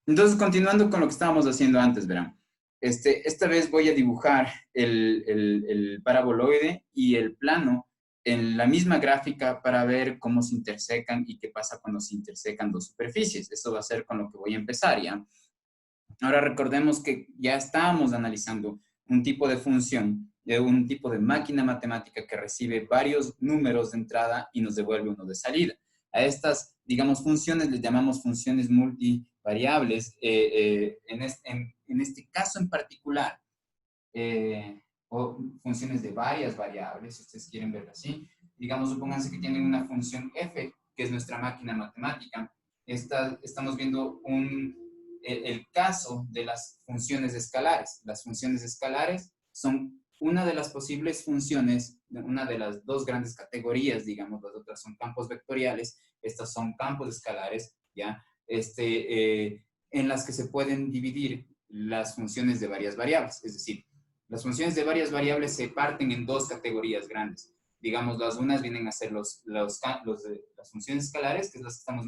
Entonces, continuando con lo que estábamos haciendo antes, verán. Esta vez voy a dibujar el paraboloide y el plano en la misma gráfica para ver cómo se intersecan y qué pasa cuando se intersecan dos superficies. Eso va a ser con lo que voy a empezar, ¿ya? Ahora recordemos que ya estábamos analizando un tipo de función, un tipo de máquina matemática que recibe varios números de entrada y nos devuelve uno de salida. A estas, digamos, funciones les llamamos funciones multivariables. En este caso en particular, o funciones de varias variables, si ustedes quieren verlo así. Digamos, supónganse que tienen una función f, que es nuestra máquina matemática. Estamos viendo el caso de las funciones escalares. Las funciones escalares son una de las posibles funciones, una de las dos grandes categorías, digamos, las otras son campos vectoriales, estas son campos escalares, ¿ya? En las que se pueden dividir las funciones de varias variables, es decir, las funciones de varias variables se parten en dos categorías grandes. Digamos, las unas vienen a ser las funciones escalares, que es las que estamos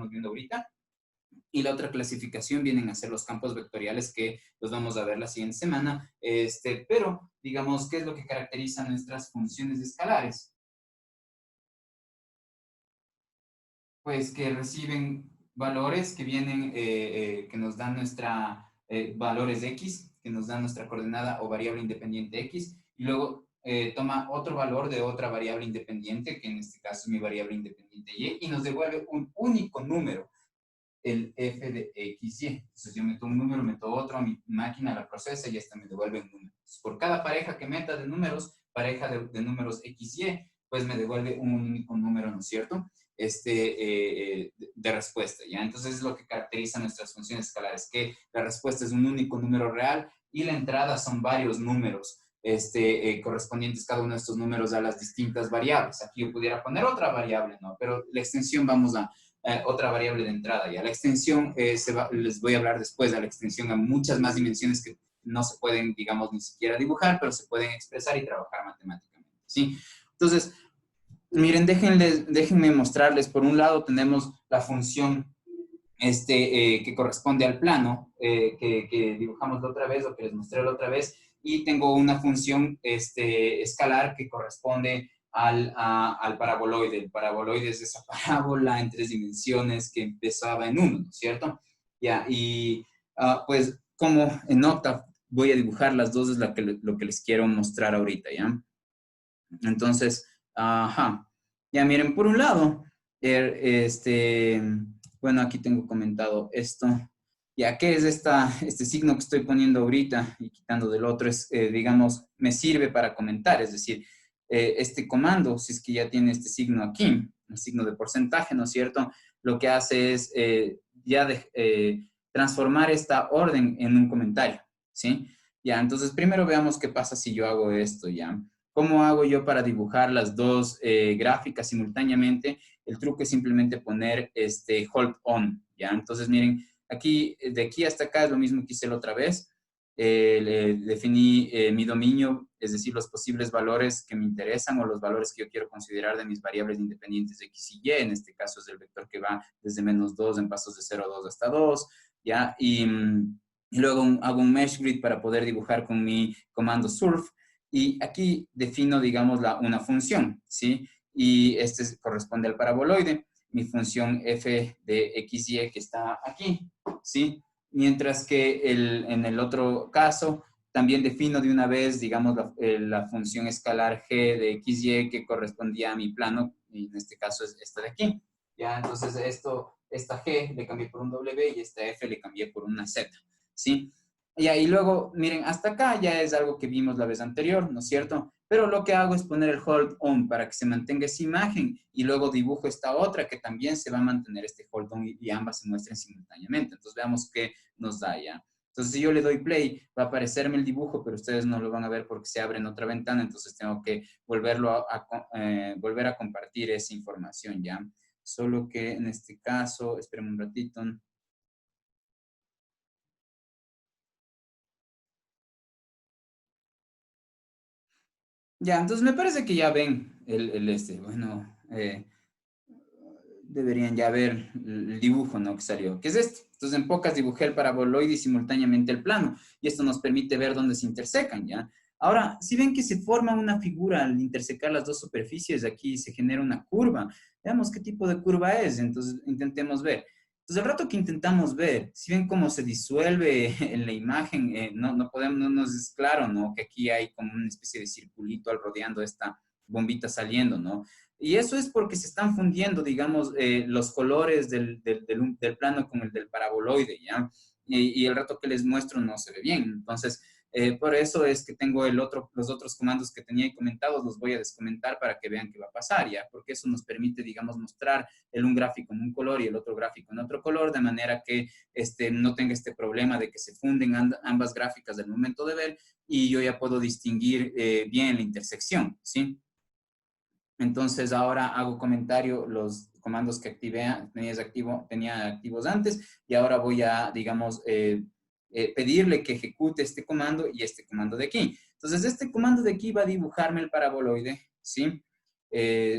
viendo ahorita, y la otra clasificación vienen a ser los campos vectoriales que los vamos a ver la siguiente semana. Pero, digamos, ¿qué es lo que caracteriza nuestras funciones escalares? Pues que reciben valores que vienen, que nos dan valores x, que nos dan nuestra coordenada o variable independiente x, y luego toma otro valor de otra variable independiente, que en este caso es mi variable independiente y nos devuelve un único número, el f de x, y. Entonces yo meto un número, meto otro, a mi máquina la procesa y esta me devuelve un número. Entonces, por cada pareja que meta de números, pareja de números x, y, pues me devuelve un único número, ¿no es cierto? De respuesta, ¿ya? Entonces es lo que caracteriza nuestras funciones escalares, que la respuesta es un único número real y la entrada son varios números correspondientes cada uno de estos números a las distintas variables. Aquí yo pudiera poner otra variable, ¿no? Pero la extensión vamos a otra variable de entrada. Ya la extensión, les voy a hablar después de la extensión a muchas más dimensiones que no se pueden, digamos, ni siquiera dibujar, pero se pueden expresar y trabajar matemáticamente, ¿sí? Entonces, miren, déjenme mostrarles. Por un lado tenemos la función que corresponde al plano que dibujamos la otra vez o que les mostré la otra vez, y tengo una función escalar que corresponde al paraboloide. El paraboloide es esa parábola en tres dimensiones que empezaba en uno, ¿no es cierto? Ya, y pues como en nota voy a dibujar las dos es lo que les quiero mostrar ahorita, ¿ya? Entonces, ajá. Ya miren, por un lado, bueno, aquí tengo comentado esto. Ya, ¿qué es este signo que estoy poniendo ahorita y quitando del otro? Es, digamos, me sirve para comentar, es decir, este comando, si es que ya tiene este signo aquí, el signo de porcentaje, ¿no es cierto? Lo que hace es transformar esta orden en un comentario, ¿sí? Ya, entonces primero veamos qué pasa si yo hago esto, ¿ya? ¿Cómo hago yo para dibujar las dos gráficas simultáneamente? El truco es simplemente poner hold on, ¿ya? Entonces, miren, aquí, de aquí hasta acá es lo mismo que hice la otra vez. Le definí mi dominio, es decir, los posibles valores que me interesan o los valores que yo quiero considerar de mis variables independientes de x y y. En este caso es el vector que va desde -2 en pasos de 0 a 2 hasta 2, ¿ya? Y luego hago un mesh grid para poder dibujar con mi comando surf. Y aquí defino, digamos, una función, ¿sí? Y este corresponde al paraboloide, mi función f de x, y que está aquí, ¿sí? Mientras que en el otro caso también defino de una vez, digamos, la función escalar g de x, y que correspondía a mi plano, y en este caso es esta de aquí. Ya, entonces esta g le cambié por un w y esta f le cambié por una z, ¿sí? Y luego, miren, hasta acá ya es algo que vimos la vez anterior, ¿no es cierto? Pero lo que hago es poner el hold on para que se mantenga esa imagen y luego dibujo esta otra que también se va a mantener este hold on y ambas se muestren simultáneamente. Entonces veamos qué nos da ya. Entonces si yo le doy play, va a aparecerme el dibujo, pero ustedes no lo van a ver porque se abre en otra ventana, entonces tengo que volver a compartir esa información ya. Solo que en este caso, esperen un ratito. Ya, entonces me parece que ya ven bueno, deberían ya ver el dibujo, ¿no? Que salió, que es este. Entonces, en pocas dibujé el paraboloide y simultáneamente el plano. Y esto nos permite ver dónde se intersecan, ¿ya? Ahora, si ven que se forma una figura al intersecar las dos superficies, aquí se genera una curva. Veamos qué tipo de curva es, entonces intentemos ver. Entonces, el rato que intentamos ver, si ven cómo se disuelve en la imagen, no podemos, no nos es claro, ¿no? Que aquí hay como una especie de circulito al rodeando esta bombita saliendo, ¿no? Y eso es porque se están fundiendo, digamos, los colores del plano con el del paraboloide, ¿ya? Y el rato que les muestro no se ve bien. Entonces, por eso es que tengo los otros comandos que tenía ahí comentados, los voy a descomentar para que vean qué va a pasar, ¿ya? Porque eso nos permite, digamos, mostrar un gráfico en un color y el otro gráfico en otro color, de manera que no tenga este problema de que se funden ambas gráficas del momento de ver y yo ya puedo distinguir bien la intersección, ¿sí? Entonces ahora hago comentario los comandos que tenía activos antes y ahora voy a, digamos, pedirle que ejecute este comando y este comando de aquí. Entonces este comando de aquí va a dibujarme el paraboloide, ¿sí?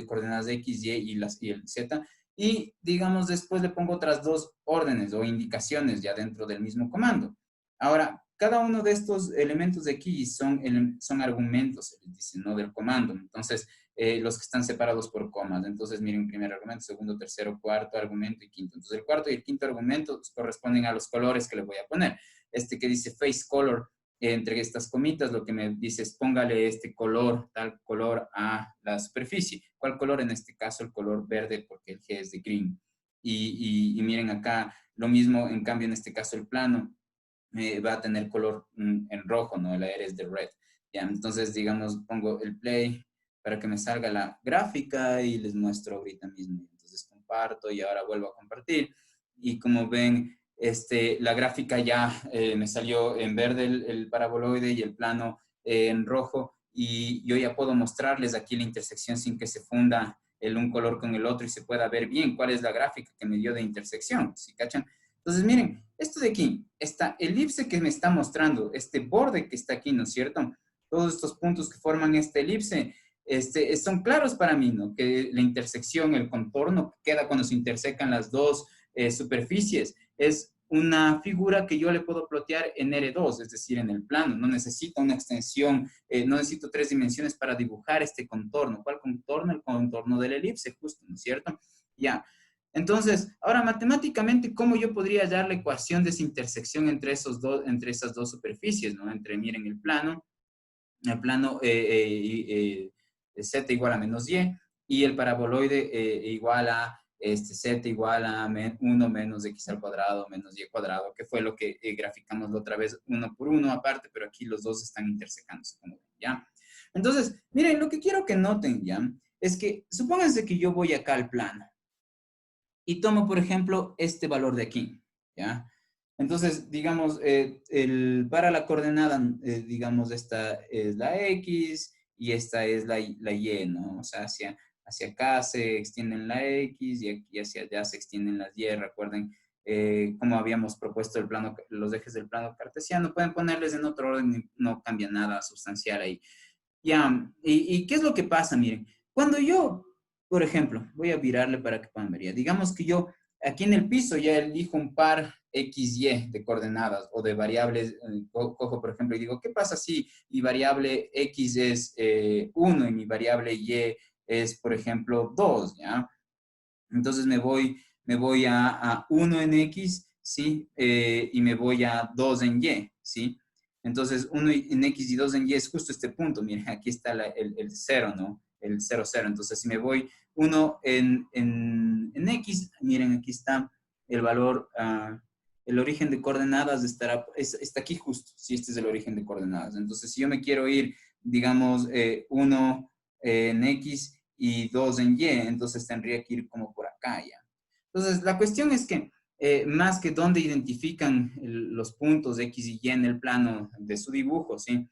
Coordenadas de X, Y y el Z. Y, digamos, después le pongo otras dos órdenes o indicaciones ya dentro del mismo comando. Ahora, cada uno de estos elementos de aquí son argumentos, dice, ¿no? Del comando. Entonces, los que están separados por comas. Entonces, miren, primer argumento, segundo, tercero, cuarto argumento y quinto. Entonces, el cuarto y el quinto argumento corresponden a los colores que le voy a poner. Este que dice face color, entre estas comitas, lo que me dice es póngale este color, tal color a la superficie. ¿Cuál color? En este caso, el color verde, porque el G es de green. Y miren acá, lo mismo, en cambio, en este caso, el plano va a tener color en rojo, ¿no? El aire es de red. Ya, entonces, digamos, pongo el play para que me salga la gráfica y les muestro ahorita mismo. Entonces comparto y ahora vuelvo a compartir. Y como ven, la gráfica ya me salió en verde el paraboloide y el plano en rojo. Y yo ya puedo mostrarles aquí la intersección sin que se funda un color con el otro y se pueda ver bien cuál es la gráfica que me dio de intersección. ¿Sí cachan? Entonces, miren, esto de aquí, esta elipse que me está mostrando, este borde que está aquí, ¿no es cierto? Todos estos puntos que forman esta elipse, son claros para mí, ¿no? Que la intersección, el contorno que queda cuando se intersecan las dos superficies, es una figura que yo le puedo plotear en R2, es decir, en el plano. No necesito una extensión, no necesito 3 dimensiones para dibujar este contorno. ¿Cuál contorno? El contorno de la elipse, justo, ¿no es cierto? Ya. Entonces, ahora matemáticamente, ¿cómo yo podría hallar la ecuación de esa intersección entre esas dos superficies, ¿no? Miren, el plano z igual a menos y, y el paraboloide igual a z igual a 1 menos x al cuadrado menos y cuadrado, que fue lo que graficamos la otra vez, uno por uno aparte, pero aquí los dos están intersecándose, como ven, ¿ya? Entonces, miren, lo que quiero que noten, ¿ya? Es que, supónganse que yo voy acá al plano, y tomo, por ejemplo, este valor de aquí, ¿ya? Entonces, digamos, para la coordenada, digamos, esta es la X y esta es la Y, ¿no? O sea, hacia acá se extienden la X y aquí hacia allá se extienden las Y. Recuerden cómo habíamos propuesto los ejes del plano cartesiano. Pueden ponerles en otro orden y no cambia nada sustancial ahí. Ya, ¿y qué es lo que pasa? Miren, cuando yo, por ejemplo, voy a virarle para que puedan ver ya. Digamos que yo aquí en el piso ya elijo un par X, Y de coordenadas o de variables. Cojo, por ejemplo, y digo, ¿qué pasa si mi variable X es 1 y mi variable Y es, por ejemplo, 2, ¿ya? Entonces me voy a 1 en X, ¿sí? Y me voy a 2 en Y, ¿sí? Entonces, 1 en X y 2 en Y es justo este punto. Miren, aquí está el 0, ¿no? El 0, 0. Entonces, si me voy 1 en X, miren, aquí está el valor, el origen de coordenadas está aquí justo, ¿sí? Este es el origen de coordenadas. Entonces, si yo me quiero ir, digamos, 1 en X y 2 en Y, entonces tendría que ir como por acá ya. Entonces, la cuestión es que más que dónde identifican los puntos X y Y en el plano de su dibujo, ¿sí?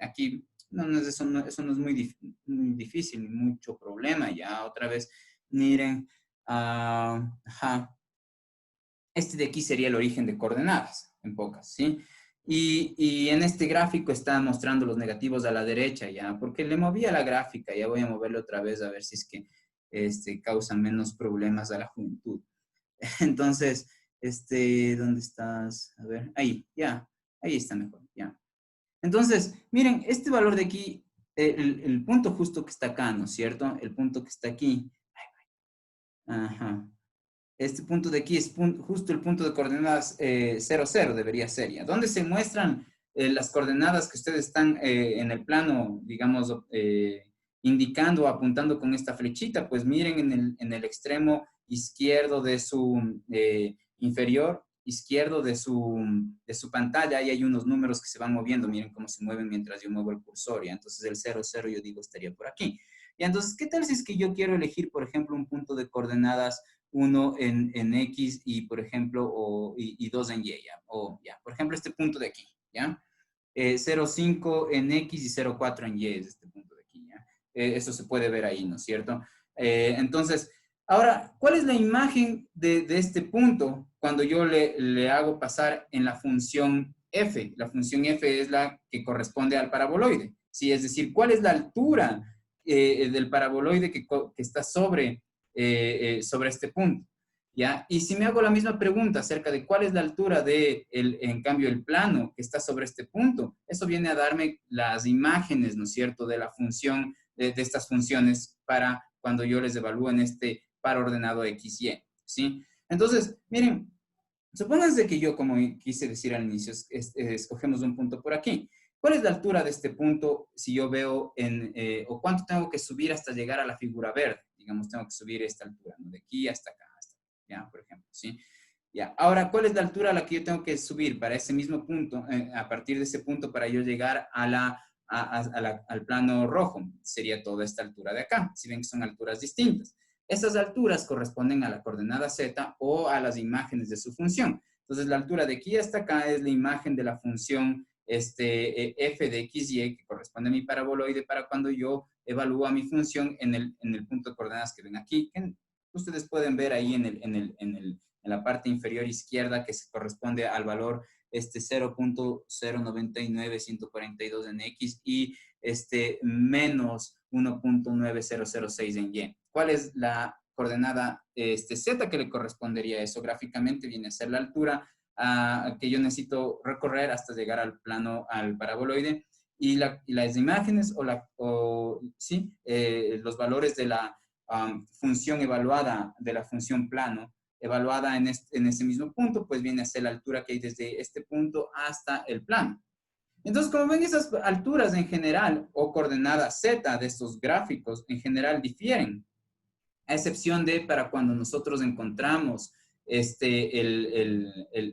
Aquí eso no es muy difícil, ni mucho problema ya. Otra vez, miren, ajá. Este de aquí sería el origen de coordenadas, en pocas, ¿sí? Y en este gráfico está mostrando los negativos a la derecha, ¿ya? Porque le movía la gráfica, ya voy a moverle otra vez a ver si es que causa menos problemas a la juventud. Entonces, ¿Dónde estás? A ver, ahí, ya, ahí está mejor, ya. Entonces, miren, este valor de aquí, el punto justo que está acá, ¿no es cierto? El punto que está aquí. Ajá. Este punto de aquí es justo el punto de coordenadas 0, 0, debería ser, ¿ya? ¿Dónde se muestran las coordenadas que ustedes están en el plano, digamos, indicando o apuntando con esta flechita? Pues miren en el extremo izquierdo de su inferior, izquierdo de su pantalla, ahí hay unos números que se van moviendo, miren cómo se mueven mientras yo muevo el cursor, ¿ya? Entonces el 0, 0 yo digo estaría por aquí. Y entonces, ¿qué tal si es que yo quiero elegir, por ejemplo, un punto de coordenadas uno en X y, por ejemplo, y dos en Y, ¿ya? O, ya, por ejemplo, este punto de aquí, ¿ya? 0,5 en X y 0,4 en Y es este punto de aquí, ¿ya? Eso se puede ver ahí, ¿no es cierto? Entonces, ahora, ¿cuál es la imagen de este punto cuando yo le hago pasar en la función f? La función f es la que corresponde al paraboloide, ¿sí? Es decir, ¿cuál es la altura del paraboloide que está sobre este punto? ¿Ya? Y si me hago la misma pregunta acerca de cuál es la altura en cambio, el plano que está sobre este punto, eso viene a darme las imágenes, ¿no es cierto?, de la función, de estas funciones para cuando yo les evalúo en este par ordenado X, Y, ¿sí? Entonces, miren, supónganse que yo, como quise decir al inicio, escogemos un punto por aquí. ¿Cuál es la altura de este punto si yo veo o cuánto tengo que subir hasta llegar a la figura verde? Digamos, tengo que subir esta altura, ¿no? De aquí hasta acá, ya, por ejemplo, ¿sí? Ya. Ahora, ¿cuál es la altura a la que yo tengo que subir para ese mismo punto, a partir de ese punto para yo llegar al plano rojo? Sería toda esta altura de acá. Si ven que son alturas distintas. Estas alturas corresponden a la coordenada z o a las imágenes de su función. Entonces, la altura de aquí hasta acá es la imagen de la función f de x, y que corresponde a mi paraboloide para cuando yo evalúo mi función en el punto de coordenadas que ven aquí, que ustedes pueden ver ahí en la parte inferior izquierda que se corresponde al valor 0.099142 en X y menos 1.9006 en Y. ¿Cuál es la coordenada Z que le correspondería a eso? Gráficamente viene a ser la altura que yo necesito recorrer hasta llegar al plano, al paraboloide, y las imágenes sí, los valores de la función evaluada, de la función plano, evaluada en ese mismo punto, pues viene a ser la altura que hay desde este punto hasta el plano. Entonces, como ven, esas alturas en general o coordenadas Z de estos gráficos en general difieren, a excepción de para cuando nosotros encontramos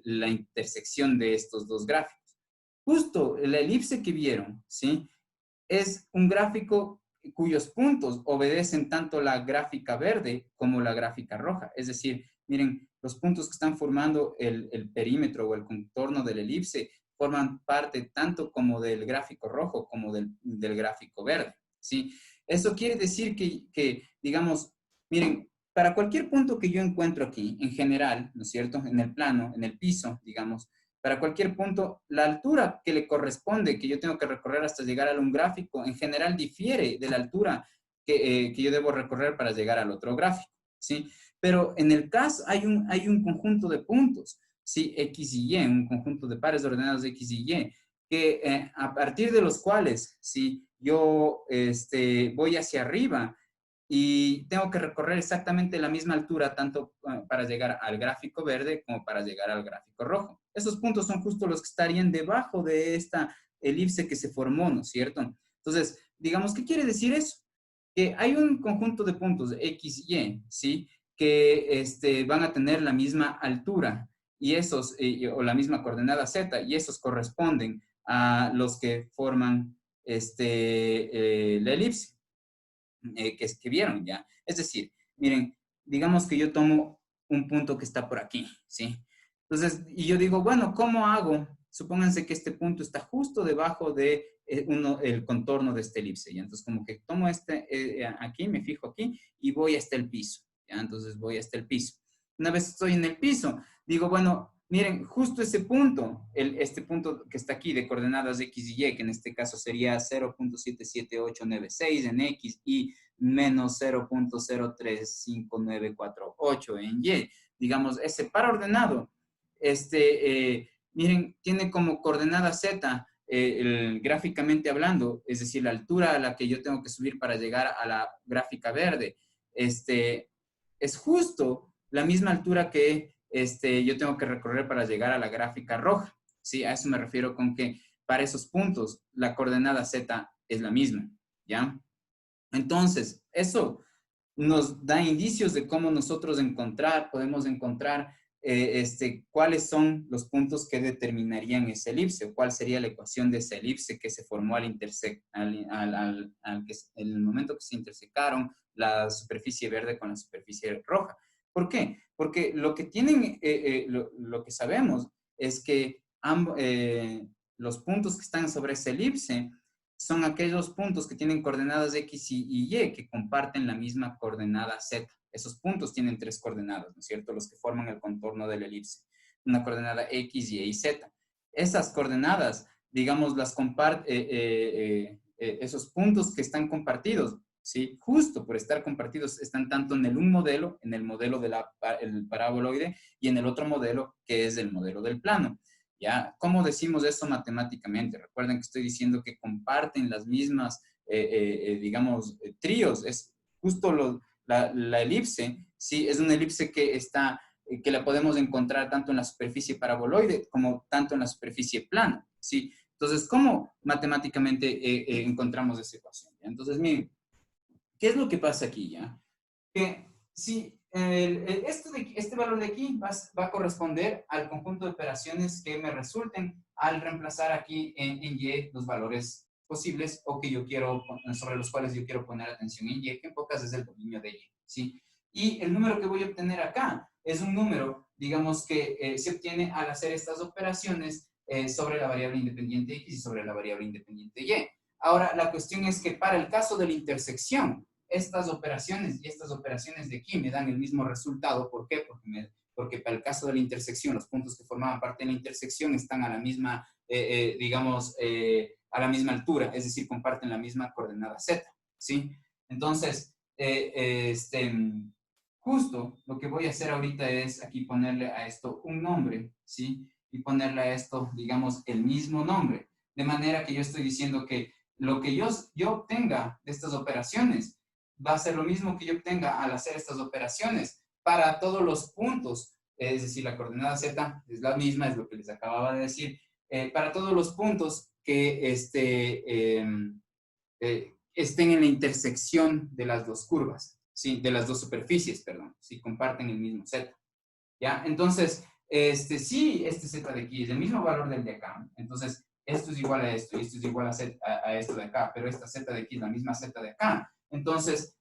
la intersección de estos dos gráficos. Justo la elipse que vieron, ¿sí? Es un gráfico cuyos puntos obedecen tanto la gráfica verde como la gráfica roja. Es decir, miren, los puntos que están formando el perímetro o el contorno de la elipse forman parte tanto como del gráfico rojo como del gráfico verde, ¿sí? Eso quiere decir que, digamos, miren, para cualquier punto que yo encuentro aquí, en general, ¿no es cierto?, en el plano, en el piso, digamos, para cualquier punto, la altura que le corresponde, que yo tengo que recorrer hasta llegar a un gráfico, en general difiere de la altura que yo debo recorrer para llegar al otro gráfico, ¿sí? Pero en el caso hay un conjunto de puntos, ¿sí? X y Y, un conjunto de pares ordenados de X y Y, que a partir de los cuales, si yo voy hacia arriba, y tengo que recorrer exactamente la misma altura tanto para llegar al gráfico verde como para llegar al gráfico rojo. Esos puntos son justo los que estarían debajo de esta elipse que se formó, ¿no es cierto? Entonces, digamos, ¿qué quiere decir eso? Que hay un conjunto de puntos X y Y, ¿sí? Que van a tener la misma altura y esos, o la misma coordenada Z, y esos corresponden a los que forman la elipse que vieron, ¿ya? Es decir, miren, digamos que yo tomo un punto que está por aquí, ¿sí? Entonces, y yo digo, bueno, ¿cómo hago? Supónganse que este punto está justo debajo de el contorno de esta elipse, ¿ya? Entonces, como que tomo aquí, me fijo aquí y voy hasta el piso, ¿ya? Entonces, voy hasta el piso. Una vez estoy en el piso, digo, bueno, miren, justo ese punto, este punto que está aquí de coordenadas X y Y, que en este caso sería 0.77896 en X y menos 0.035948 en Y. Digamos, ese par ordenado miren, tiene como coordenada Z, gráficamente hablando, es decir, la altura a la que yo tengo que subir para llegar a la gráfica verde, es justo la misma altura que yo tengo que recorrer para llegar a la gráfica roja. Sí, a eso me refiero con que para esos puntos la coordenada Z es la misma, ¿ya? Entonces, eso nos da indicios de cómo nosotros podemos encontrar cuáles son los puntos que determinarían esa elipse, o cuál sería la ecuación de esa elipse que se formó en el momento que se intersecaron la superficie verde con la superficie roja. ¿Por qué? Porque lo que tienen, lo que sabemos es que los puntos que están sobre esa elipse son aquellos puntos que tienen coordenadas X y Y que comparten la misma coordenada Z. Esos puntos tienen 3 coordenadas, ¿no es cierto? Los que forman el contorno de la elipse. Una coordenada X, Y y Z. Esas coordenadas, digamos, las esos puntos que están compartidos, ¿sí? Justo por estar compartidos, están tanto en un modelo, en el modelo del paraboloide, y en el otro modelo, que es el modelo del plano. ¿Ya? ¿Cómo decimos eso matemáticamente? Recuerden que estoy diciendo que comparten las mismas, digamos, tríos. Es justo la elipse, ¿sí? Es una elipse que la podemos encontrar tanto en la superficie paraboloide como tanto en la superficie plana, ¿sí? Entonces, ¿cómo matemáticamente encontramos esa ecuación? ¿Ya? Entonces, miren, ¿qué es lo que pasa aquí, ya? Que si este valor de aquí va a corresponder al conjunto de operaciones que me resulten al reemplazar aquí en Y los valores posibles o que yo quiero, sobre los cuales yo quiero poner atención en Y, que en pocas es el dominio de Y, ¿sí? Y el número que voy a obtener acá es un número, digamos, que se obtiene al hacer estas operaciones sobre la variable independiente X y sobre la variable independiente Y. Ahora, la cuestión es que para el caso de la intersección, estas operaciones y estas operaciones de aquí me dan el mismo resultado. ¿Por qué? Porque para el caso de la intersección, los puntos que formaban parte de la intersección están a la misma, digamos, a la misma altura, es decir, comparten la misma coordenada Z, ¿sí? Entonces, justo lo que voy a hacer ahorita es aquí ponerle a esto un nombre, ¿sí? Y ponerle a esto, digamos, el mismo nombre. De manera que yo estoy diciendo que lo que yo obtenga de estas operaciones va a ser lo mismo que yo obtenga al hacer estas operaciones para todos los puntos, es decir, la coordenada Z es la misma, es lo que les acababa de decir, para todos los puntos que estén en la intersección de las dos curvas, ¿sí? De las dos superficies, perdón, si comparten el mismo Z. ¿Ya? Entonces, sí, este Z de aquí es el mismo valor del de acá. Entonces, esto es igual a esto y esto es igual a esto de acá, pero esta Z de aquí es la misma Z de acá. Entonces,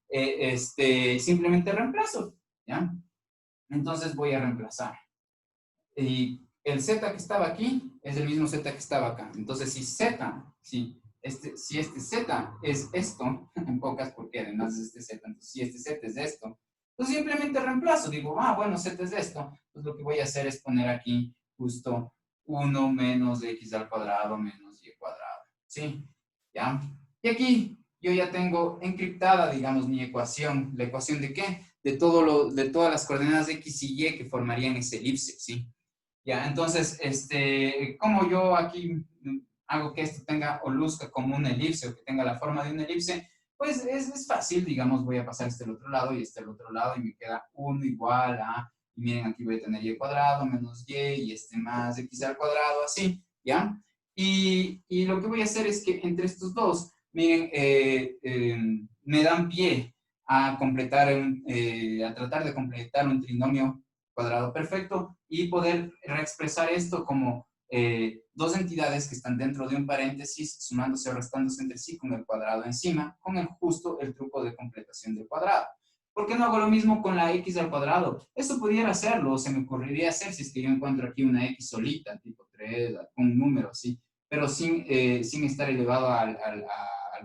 simplemente reemplazo, ¿ya? Entonces voy a reemplazar. Y el Z que estaba aquí es el mismo Z que estaba acá. Entonces, si este Z es esto, en pocas, porque además es este Z, entonces si este Z es esto, pues simplemente reemplazo. Digo, bueno, Z es esto. Pues lo que voy a hacer es poner aquí justo 1 menos x al cuadrado menos y cuadrado. ¿Sí? ¿Ya? Y aquí yo ya tengo encriptada, digamos, mi ecuación. ¿La ecuación de qué? De todas las coordenadas x y y que formarían esa elipse, ¿sí? Ya, entonces, como yo aquí hago que esto tenga o luzca como una elipse o que tenga la forma de una elipse, pues es fácil, digamos, voy a pasar este al otro lado y este al otro lado y me queda 1 igual a, y miren, aquí voy a tener y cuadrado menos y más x al cuadrado, así, ¿ya? Y lo que voy a hacer es que entre estos dos, miren, me dan pie a completar, a tratar de completar un trinomio cuadrado perfecto y poder reexpresar esto como dos entidades que están dentro de un paréntesis sumándose o restándose entre sí con el cuadrado encima, con el truco de completación del cuadrado. ¿Por qué no hago lo mismo con la x al cuadrado? Eso pudiera hacerlo, se me ocurriría hacer si es que yo encuentro aquí una x solita, tipo 3, con un número así, pero sin estar elevado al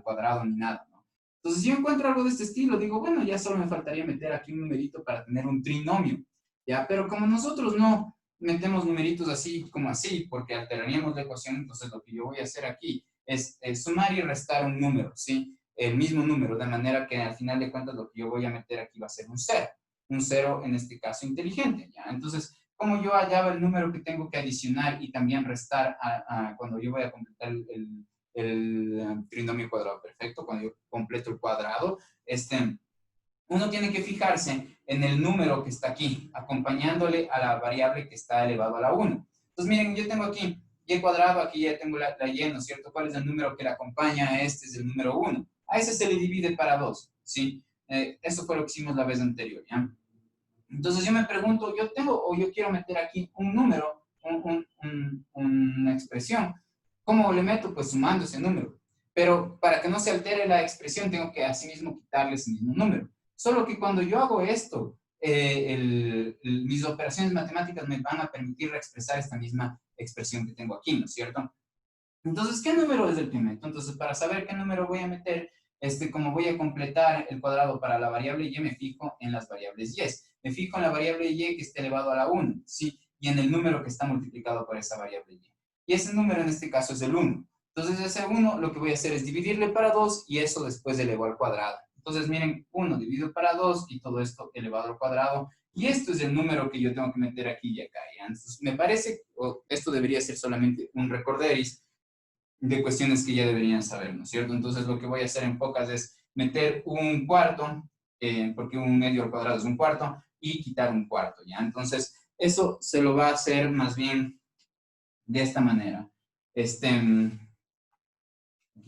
cuadrado ni nada, ¿no? Entonces, si yo encuentro algo de este estilo, digo, bueno, ya solo me faltaría meter aquí un numerito para tener un trinomio, ¿ya? Pero como nosotros no metemos numeritos así como así, porque alteraríamos la ecuación, entonces lo que yo voy a hacer aquí es sumar y restar un número, ¿sí? El mismo número, de manera que al final de cuentas lo que yo voy a meter aquí va a ser un cero en este caso inteligente, ¿ya? Entonces, ¿cómo yo hallaba el número que tengo que adicionar y también restar cuando yo voy a completar el trinomio cuadrado perfecto, cuando yo completo el cuadrado? Uno tiene que fijarse en el número que está aquí, acompañándole a la variable que está elevado a la 1. Entonces, miren, yo tengo aquí y cuadrado, aquí ya tengo la y, ¿no es cierto? ¿Cuál es el número que le acompaña a este? Es el número 1. A ese se le divide para 2, ¿sí? Eso fue lo que hicimos la vez anterior, ¿ya? Entonces yo me pregunto, yo tengo o yo quiero meter aquí un número, una expresión. ¿Cómo le meto? Pues sumando ese número. Pero para que no se altere la expresión, tengo que asimismo quitarle ese mismo número. Solo que cuando yo hago esto, mis operaciones matemáticas me van a permitir expresar esta misma expresión que tengo aquí, ¿no es cierto? Entonces, ¿qué número es el que meto? Entonces, para saber qué número voy a meter, como voy a completar el cuadrado para la variable y, me fijo en las variables y. Me fijo en la variable y que esté elevado a la 1, ¿sí? Y en el número que está multiplicado por esa variable y. Y ese número en este caso es el 1. Entonces, ese 1 lo que voy a hacer es dividirle para 2 y eso después elevo al cuadrado. Entonces, miren, 1 dividido para 2 y todo esto elevado al cuadrado. Y esto es el número que yo tengo que meter aquí y acá. ¿Ya? Entonces, me parece, esto debería ser solamente un recorderis de cuestiones que ya deberían saber, ¿no es cierto? Entonces, lo que voy a hacer en pocas es meter un cuarto, porque un medio al cuadrado es un cuarto, y quitar un cuarto, ¿ya? Entonces, eso se lo va a hacer más bien de esta manera. Aquí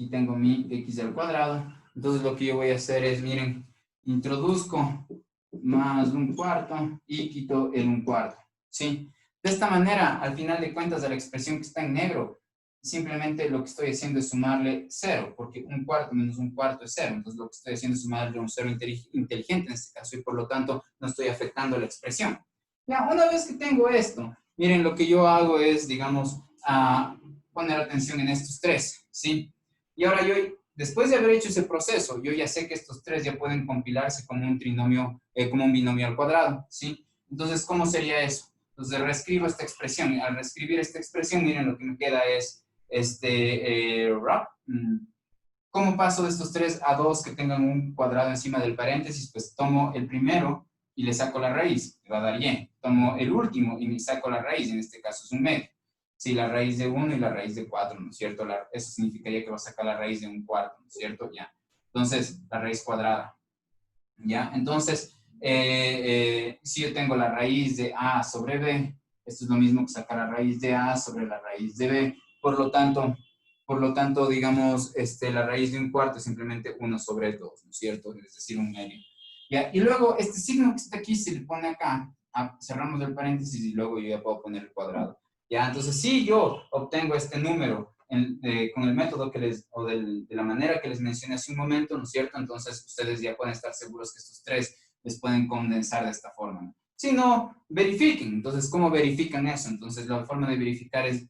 tengo mi x al cuadrado. Entonces, lo que yo voy a hacer es, miren, introduzco más un cuarto y quito el un cuarto, ¿sí? De esta manera, al final de cuentas, a la expresión que está en negro, simplemente lo que estoy haciendo es sumarle 0, porque un cuarto menos un cuarto es 0. Entonces, lo que estoy haciendo es sumarle un 0 inteligente en este caso, y por lo tanto, no estoy afectando la expresión. Ya, una vez que tengo esto, miren, lo que yo hago es, digamos, poner atención en estos tres, ¿sí? Y ahora yo, después de haber hecho ese proceso, yo ya sé que estos tres ya pueden compilarse como un trinomio, como un binomio al cuadrado, ¿sí? Entonces, ¿cómo sería eso? Entonces, reescribo esta expresión. Al reescribir esta expresión, miren, lo que me queda es ¿cómo paso de estos 3 a 2 que tengan un cuadrado encima del paréntesis? Pues tomo el primero y le saco la raíz, me va a dar y. Tomo el último y me saco la raíz, en este caso es un medio. Sí, la raíz de 1 y la raíz de 4, ¿no es cierto? Eso significaría que va a sacar la raíz de un cuarto, ¿no es cierto? Ya. Entonces, la raíz cuadrada. ¿Ya? Entonces, si yo tengo la raíz de A sobre B, esto es lo mismo que sacar la raíz de A sobre la raíz de B. Por lo tanto digamos, la raíz de un cuarto es simplemente 1 sobre 2, ¿no es cierto? Es decir, un medio. ¿Ya? Y luego, este signo que está aquí se le pone acá, cerramos el paréntesis y luego yo ya puedo poner el cuadrado. ¿Ya? Entonces, si yo obtengo este número con el método o de la manera que les mencioné hace un momento, ¿no es cierto? Entonces, ustedes ya pueden estar seguros que estos tres les pueden condensar de esta forma, ¿no? Si no, verifiquen. Entonces, ¿cómo verifican eso? Entonces, la forma de verificar es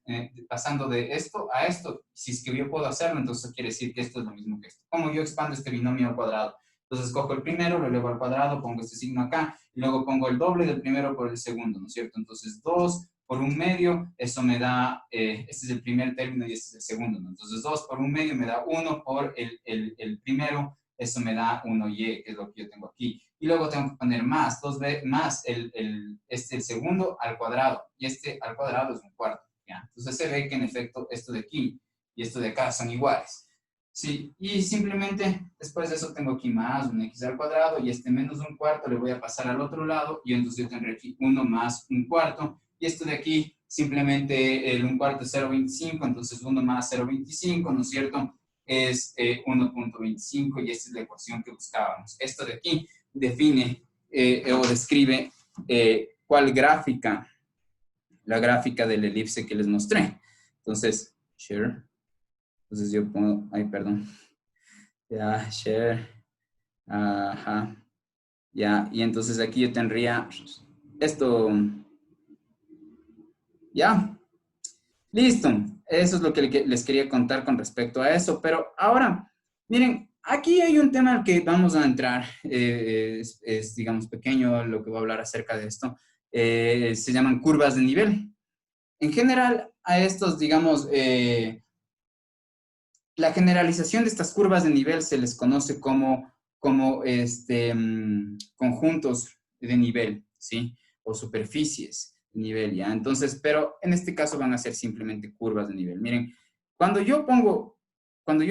pasando de esto a esto. Si es que yo puedo hacerlo, entonces quiere decir que esto es lo mismo que esto. ¿Cómo yo expando este binomio al cuadrado? Entonces, cojo el primero, lo elevo al cuadrado, pongo este signo acá, y luego pongo el doble del primero por el segundo, ¿no es cierto? Entonces, 2 por un medio, eso me da, este es el primer término y este es el segundo, ¿no? Entonces, 2 por un medio me da 1 por el primero, eso me da 1y, que es lo que yo tengo aquí. Y luego tengo que poner más, 2b más el segundo al cuadrado, y este al cuadrado es un cuarto, ¿ya? Entonces se ve que en efecto esto de aquí y esto de acá son iguales. Sí, y simplemente después de eso tengo aquí más un x al cuadrado y este menos un cuarto le voy a pasar al otro lado y entonces yo tendré aquí 1 más un cuarto y esto de aquí simplemente el un cuarto es 0.25, entonces 1 más 0.25, ¿no es cierto? Es 1.25 y esta es la ecuación que buscábamos. Esto de aquí define o describe cuál gráfica, la gráfica del elipse que les mostré. Entonces, share. Entonces yo pongo, ay, perdón. Ya, share. Ajá. Ya, y entonces aquí yo tendría esto. Ya. Listo. Eso es lo que les quería contar con respecto a eso. Pero ahora, miren, aquí hay un tema al que vamos a entrar. Digamos, pequeño lo que voy a hablar acerca de esto. Se llaman curvas de nivel. En general, a estos, digamos, la generalización de estas curvas de nivel se les conoce como conjuntos de nivel, ¿sí? O superficies. nivel, ¿ya? Entonces, pero en este caso van a ser simplemente curvas de nivel. Miren, cuando yo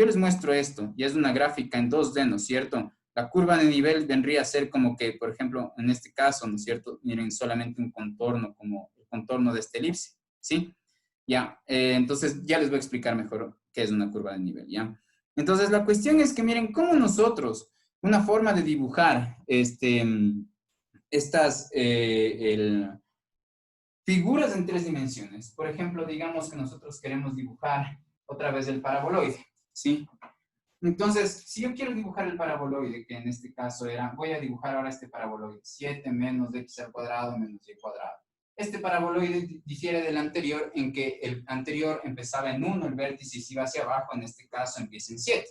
les muestro esto, y es una gráfica en 2D, ¿no es cierto? La curva de nivel vendría a ser como que, por ejemplo, en este caso, ¿no es cierto? Miren, solamente un contorno, como el contorno de esta elipse, ¿sí? Ya, entonces ya les voy a explicar mejor qué es una curva de nivel, ¿ya? Entonces, la cuestión es que miren cómo nosotros, una forma de dibujar estas figuras en 3 dimensiones. Por ejemplo, digamos que nosotros queremos dibujar otra vez el paraboloide, ¿sí? Entonces, si yo quiero dibujar el paraboloide, que en este caso era, voy a dibujar ahora este paraboloide, 7 menos x al cuadrado menos y cuadrado. Este paraboloide difiere del anterior en que el anterior empezaba en 1 el vértice y si va hacia abajo, en este caso empieza en 7.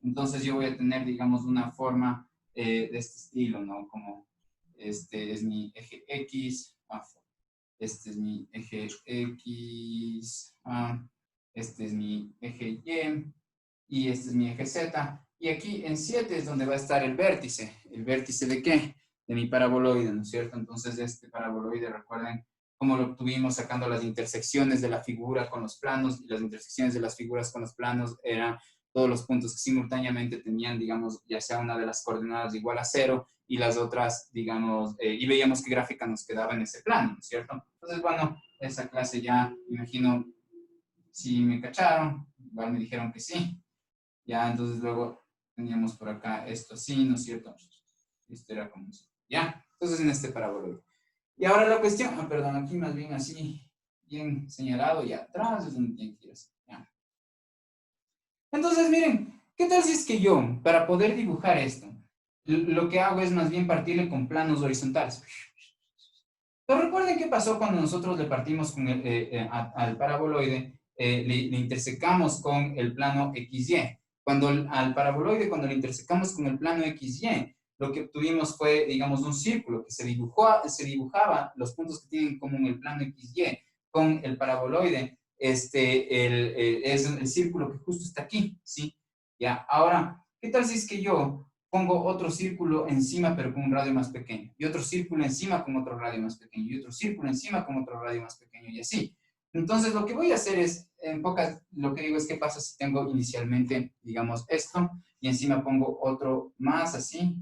Entonces yo voy a tener, digamos, una forma de este estilo, ¿no? Como este es mi eje X, este es mi eje X, este es mi eje Y este es mi eje Z. Y aquí en 7 es donde va a estar el vértice. ¿El vértice de qué? De mi paraboloide, ¿no es cierto? Entonces este paraboloide, recuerden cómo lo obtuvimos sacando las intersecciones de la figura con los planos, y las intersecciones de las figuras con los planos eran todos los puntos que simultáneamente tenían, digamos, ya sea una de las coordenadas igual a 0 y las otras, digamos, y veíamos qué gráfica nos quedaba en ese plano, ¿no es cierto? Entonces, bueno, esa clase ya, me imagino, si me cacharon, igual me dijeron que sí. Ya, entonces luego teníamos por acá esto así, ¿no es cierto? Esto era como así. Ya, entonces en este paraboloide. Y ahora la cuestión, perdón, aquí más bien así, bien señalado y atrás es donde tiene que ir así. Ya. Entonces, miren, ¿qué tal si es que yo, para poder dibujar esto, lo que hago es más bien partirle con planos horizontales? Pero recuerden qué pasó cuando nosotros le partimos con al paraboloide, le intersecamos con el plano XY. Al paraboloide, cuando le intersecamos con el plano XY, lo que obtuvimos fue, digamos, un círculo que se dibujaba los puntos que tienen en común el plano XY con el paraboloide. Es el círculo que justo está aquí, ¿sí? Ya, ahora, ¿qué tal si es que yo pongo otro círculo encima pero con un radio más pequeño, y otro círculo encima con otro radio más pequeño, y otro círculo encima con otro radio más pequeño, y así? Entonces lo que voy a hacer es, en pocas, lo que digo es, ¿qué pasa si tengo inicialmente, digamos, esto, y encima pongo otro más así,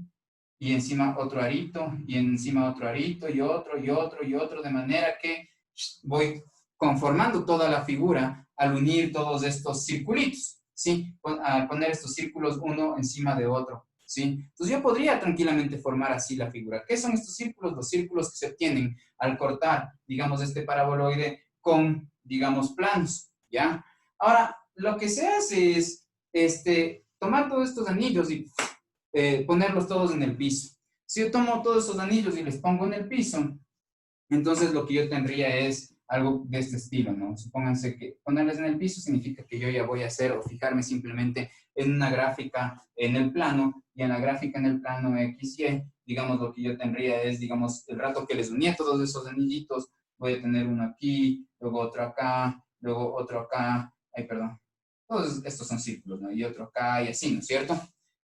y encima otro arito, y encima otro arito, y otro, y otro, y otro, de manera que voy conformando toda la figura al unir todos estos circulitos, ¿sí? Al poner estos círculos uno encima de otro, ¿sí? Entonces yo podría tranquilamente formar así la figura. ¿Qué son estos círculos? Los círculos que se obtienen al cortar, digamos, este paraboloide con, digamos, planos, ¿ya? Ahora, lo que se hace es, tomar todos estos anillos y ponerlos todos en el piso. Si yo tomo todos esos anillos y les pongo en el piso, entonces lo que yo tendría es algo de este estilo, ¿no? Supónganse que ponerles en el piso significa que yo ya voy a hacer o fijarme simplemente en una gráfica en el plano, y en la gráfica en el plano XY, digamos, lo que yo tendría es, digamos, el rato que les unía todos esos anillitos, voy a tener uno aquí, luego otro acá, luego otro acá, ay, perdón, todos estos son círculos, ¿no? Y otro acá y así, ¿no es cierto?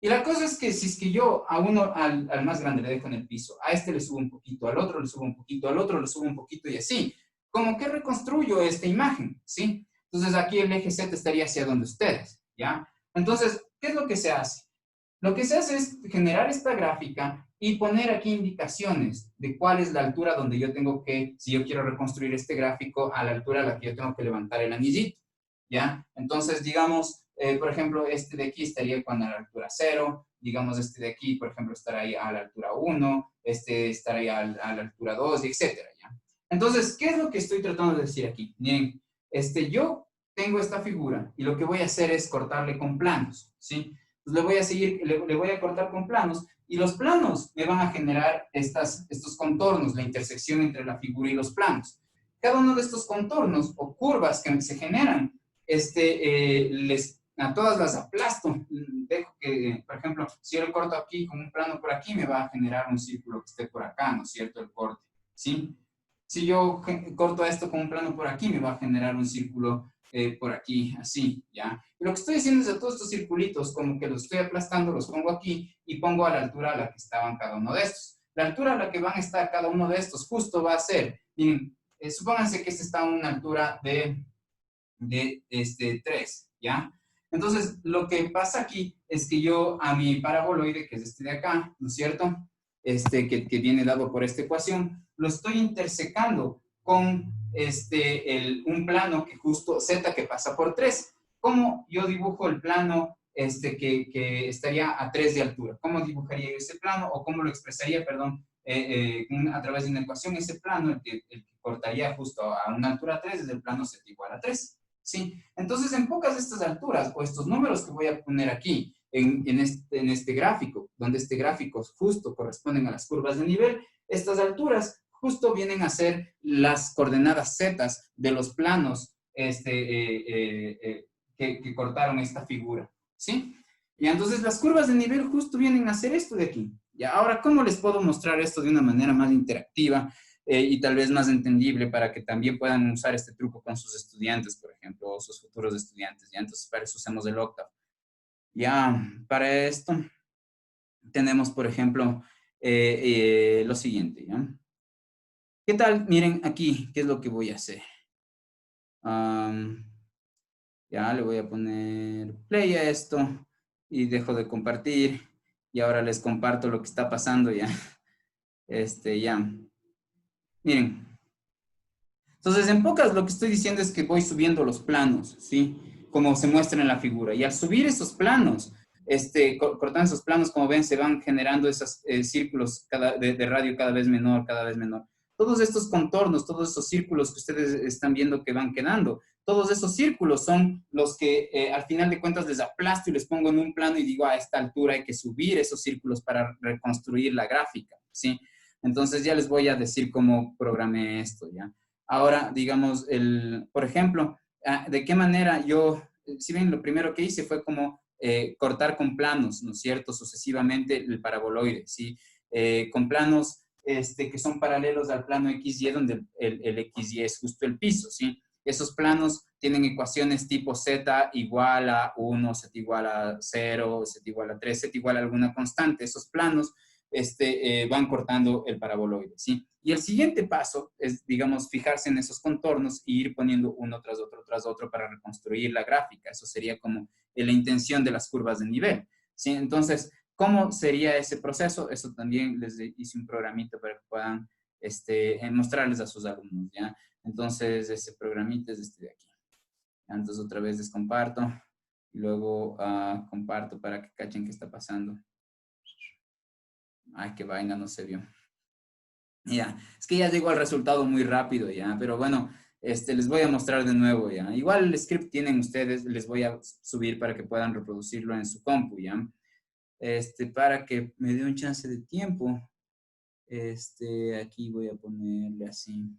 Y la cosa es que si es que yo a uno, al más grande le dejo en el piso, a este le subo un poquito, al otro le subo un poquito, al otro le subo un poquito y así, como que reconstruyo esta imagen, ¿sí? Entonces aquí el eje Z estaría hacia donde ustedes, ¿ya? Entonces, ¿qué es lo que se hace? Lo que se hace es generar esta gráfica y poner aquí indicaciones de cuál es la altura donde yo tengo que, si yo quiero reconstruir este gráfico, a la altura a la que yo tengo que levantar el anillito, ¿ya? Entonces, digamos, por ejemplo, este de aquí estaría a la altura 0, digamos, este de aquí, por ejemplo, estaría a la altura 1, este estaría a la altura 2, y etcétera, ¿ya? Entonces, ¿qué es lo que estoy tratando de decir aquí? Miren, yo tengo esta figura y lo que voy a hacer es cortarle con planos, ¿sí? Entonces, le voy a cortar con planos, y los planos me van a generar estos contornos, la intersección entre la figura y los planos. Cada uno de estos contornos o curvas que se generan, a todas las aplasto. Dejo que, por ejemplo, si yo le corto aquí con un plano por aquí, me va a generar un círculo que esté por acá, ¿no es cierto? El corte, ¿sí? Si yo corto esto con un plano por aquí, me va a generar un círculo por aquí, así, ¿ya? Y lo que estoy haciendo es a todos estos circulitos, como que los estoy aplastando, los pongo aquí y pongo a la altura a la que estaban cada uno de estos. La altura a la que van a estar cada uno de estos justo va a ser, miren, supónganse que este está a una altura de 3, ¿ya? Entonces, lo que pasa aquí es que yo a mi paraboloide, que es este de acá, ¿no es cierto? Que viene dado por esta ecuación, lo estoy intersecando con un plano que justo z que pasa por 3. ¿Cómo yo dibujo el plano que estaría a 3 de altura? ¿Cómo dibujaría yo ese plano? O cómo lo expresaría, perdón, a través de una ecuación, ese plano, el que cortaría justo a una altura 3, es el plano z igual a 3. ¿Sí? Entonces, en pocas de estas alturas, o estos números que voy a poner aquí, en este gráfico, donde este gráfico justo corresponden a las curvas de nivel, estas alturas justo vienen a ser las coordenadas z de los planos que cortaron esta figura, ¿sí? Y entonces las curvas de nivel justo vienen a ser esto de aquí. Y ahora, ¿cómo les puedo mostrar esto de una manera más interactiva y tal vez más entendible para que también puedan usar este truco con sus estudiantes, por ejemplo, o sus futuros estudiantes? Ya, entonces para eso usamos el Octave. Ya, para esto tenemos, por ejemplo, lo siguiente, ¿ya? ¿Qué tal? Miren aquí, ¿qué es lo que voy a hacer? Ya, le voy a poner play a esto y dejo de compartir y ahora les comparto lo que está pasando ya. Ya. Miren. Entonces, en pocas, lo que estoy diciendo es que voy subiendo los planos, ¿sí? Como se muestra en la figura. Y al subir esos planos, cortando esos planos, como ven, se van generando esos círculos de radio cada vez menor, cada vez menor. Todos estos contornos, todos esos círculos que ustedes están viendo que van quedando, todos esos círculos son los que al final de cuentas les aplasto y les pongo en un plano y digo, a esta altura hay que subir esos círculos para reconstruir la gráfica, ¿sí? Entonces ya les voy a decir cómo programé esto, ¿ya? Ahora, digamos, por ejemplo, ¿de qué manera yo, si ven, lo primero que hice fue como cortar con planos, ¿no es cierto? Sucesivamente el paraboloide, ¿sí? Con planos que son paralelos al plano XY, donde el XY es justo el piso, ¿sí? Esos planos tienen ecuaciones tipo Z igual a 1, Z igual a 0, Z igual a 3, Z igual a alguna constante. Esos planos van cortando el paraboloide, ¿sí? Y el siguiente paso es, digamos, fijarse en esos contornos e ir poniendo uno tras otro para reconstruir la gráfica. Eso sería como la intención de las curvas de nivel, ¿sí? Entonces, ¿cómo sería ese proceso? Eso también les hice un programita para que puedan mostrarles a sus alumnos, ¿ya? Entonces, ese programita es este de aquí. Entonces, otra vez les comparto y luego comparto para que cachen qué está pasando. Ay, qué vaina, no se vio. Ya, es que ya llegó al resultado muy rápido, ya, pero bueno, les voy a mostrar de nuevo, ya. Igual el script tienen ustedes, les voy a subir para que puedan reproducirlo en su compu, ya. Para que me dé un chance de tiempo, aquí voy a ponerle así.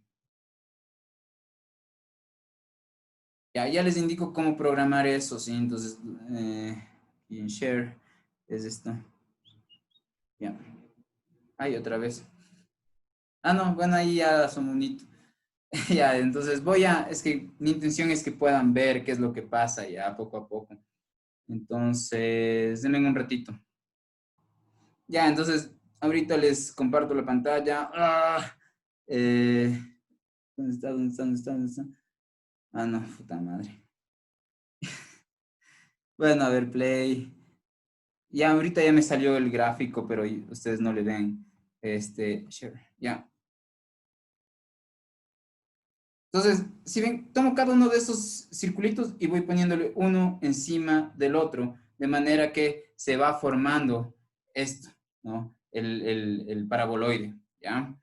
Ya les indico cómo programar eso, sí, entonces, y en share es esto. Ya. Ay, otra vez. Ah, no, bueno, ahí ya son bonitos. Ya, entonces es que mi intención es que puedan ver qué es lo que pasa ya poco a poco. Entonces, denme un ratito. Ya, entonces, ahorita les comparto la pantalla. ¿Dónde está? ¿Dónde está? ¿Dónde está? ¿Dónde está? Ah, no, puta madre. Bueno, a ver, play. Ya, ahorita ya me salió el gráfico, pero ustedes no le ven. Share. Ya. Entonces, si ven, tomo cada uno de esos circulitos y voy poniéndole uno encima del otro, de manera que se va formando esto, ¿no? El paraboloide, ¿ya?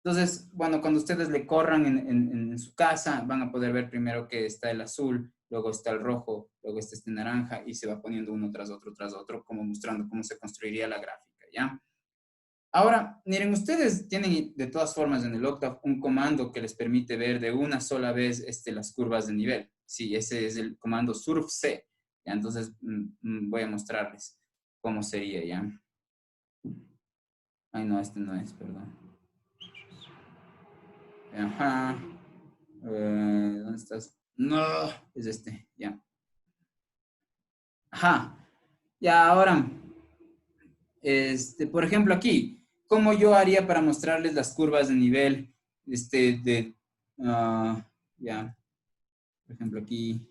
Entonces, bueno, cuando ustedes le corran en su casa, van a poder ver primero que está el azul, luego está el rojo, luego está este naranja, y se va poniendo uno tras otro, como mostrando cómo se construiría la gráfica, ¿ya? Ahora, miren, ustedes tienen de todas formas en el Octave un comando que les permite ver de una sola vez las curvas de nivel. Sí, ese es el comando surfc. ¿Ya? Entonces, voy a mostrarles cómo sería, ¿ya? Ay, no, este no es, perdón. Ajá. ¿Dónde estás? No, es este, ya. Ajá. Ya, ahora, por ejemplo, aquí, ¿cómo yo haría para mostrarles las curvas de nivel de Ya, por ejemplo, aquí,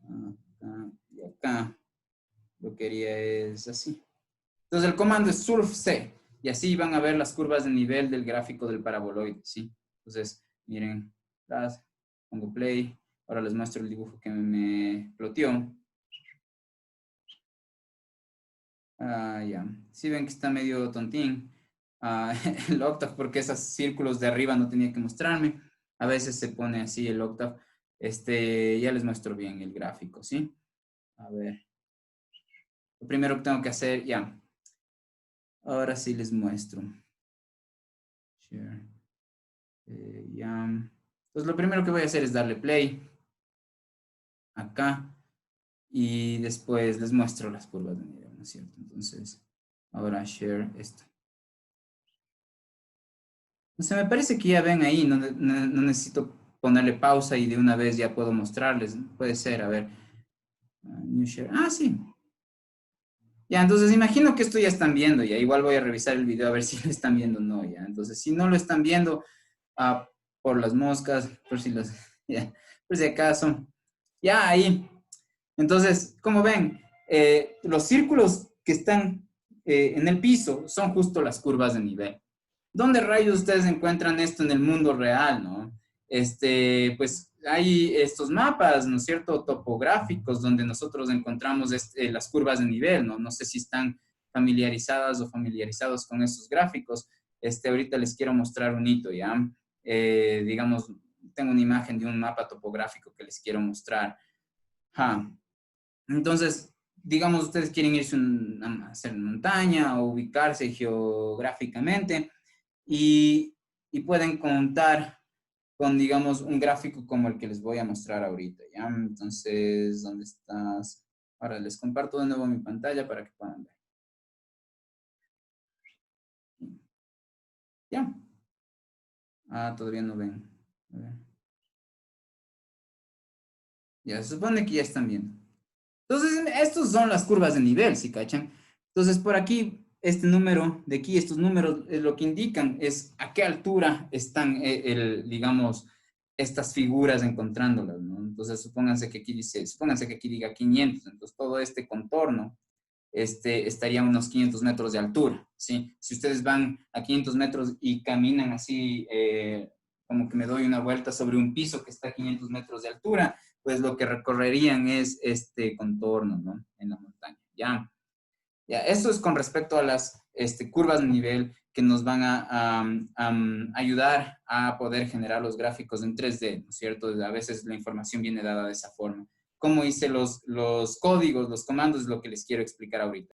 acá y acá, lo que haría es así. Entonces el comando es surf C, y así van a ver las curvas de nivel del gráfico del paraboloide, ¿sí? Entonces, miren, pongo play, ahora les muestro el dibujo que me ploteó. Ya, sí ven que está medio tontín el octave, porque esos círculos de arriba no tenía que mostrarme. A veces se pone así el octave. Ya les muestro bien el gráfico, ¿sí? A ver, lo primero que tengo que hacer, ya. Ahora sí les muestro. Share. Ya. Entonces lo primero que voy a hacer es darle play acá y después les muestro las curvas de nivel, ¿no es cierto? Entonces, ahora share esto. O sea, me parece que ya ven ahí, no necesito ponerle pausa y de una vez ya puedo mostrarles. Puede ser, a ver. New share. Sí. Ya, entonces imagino que esto ya están viendo, ya igual voy a revisar el video a ver si lo están viendo o no, ya. Entonces, si no lo están viendo, por las moscas, ya, por si acaso, ya ahí. Entonces, como ven, los círculos que están en el piso son justo las curvas de nivel. ¿Dónde rayos ustedes encuentran esto en el mundo real, no? Pues hay estos mapas, ¿no es cierto?, topográficos donde nosotros encontramos las curvas de nivel, ¿no? No sé si están familiarizadas o familiarizados con esos gráficos. Ahorita les quiero mostrar un hito, ¿ya? Digamos, tengo una imagen de un mapa topográfico que les quiero mostrar. Entonces, digamos, ustedes quieren irse a hacer montaña o ubicarse geográficamente y pueden contar con, digamos, un gráfico como el que les voy a mostrar ahorita, ¿ya? Entonces, ¿dónde estás? Ahora les comparto de nuevo mi pantalla para que puedan ver. ¿Ya? Todavía no ven. A ver. Ya, se supone que ya están viendo. Entonces, estos son las curvas de nivel, ¿sí cachan? Entonces, por aquí, este número de aquí, estos números, lo que indican es a qué altura están, digamos, estas figuras encontrándolas, ¿no? Entonces, supónganse que aquí diga 500, entonces todo este contorno estaría a unos 500 metros de altura, ¿sí? Si ustedes van a 500 metros y caminan así, como que me doy una vuelta sobre un piso que está a 500 metros de altura, pues lo que recorrerían es este contorno, ¿no? En la montaña, ¿ya? Ya, eso es con respecto a las curvas de nivel que nos van a ayudar a poder generar los gráficos en 3D, ¿no es cierto? A veces la información viene dada de esa forma. Cómo hice los códigos, los comandos, es lo que les quiero explicar ahorita.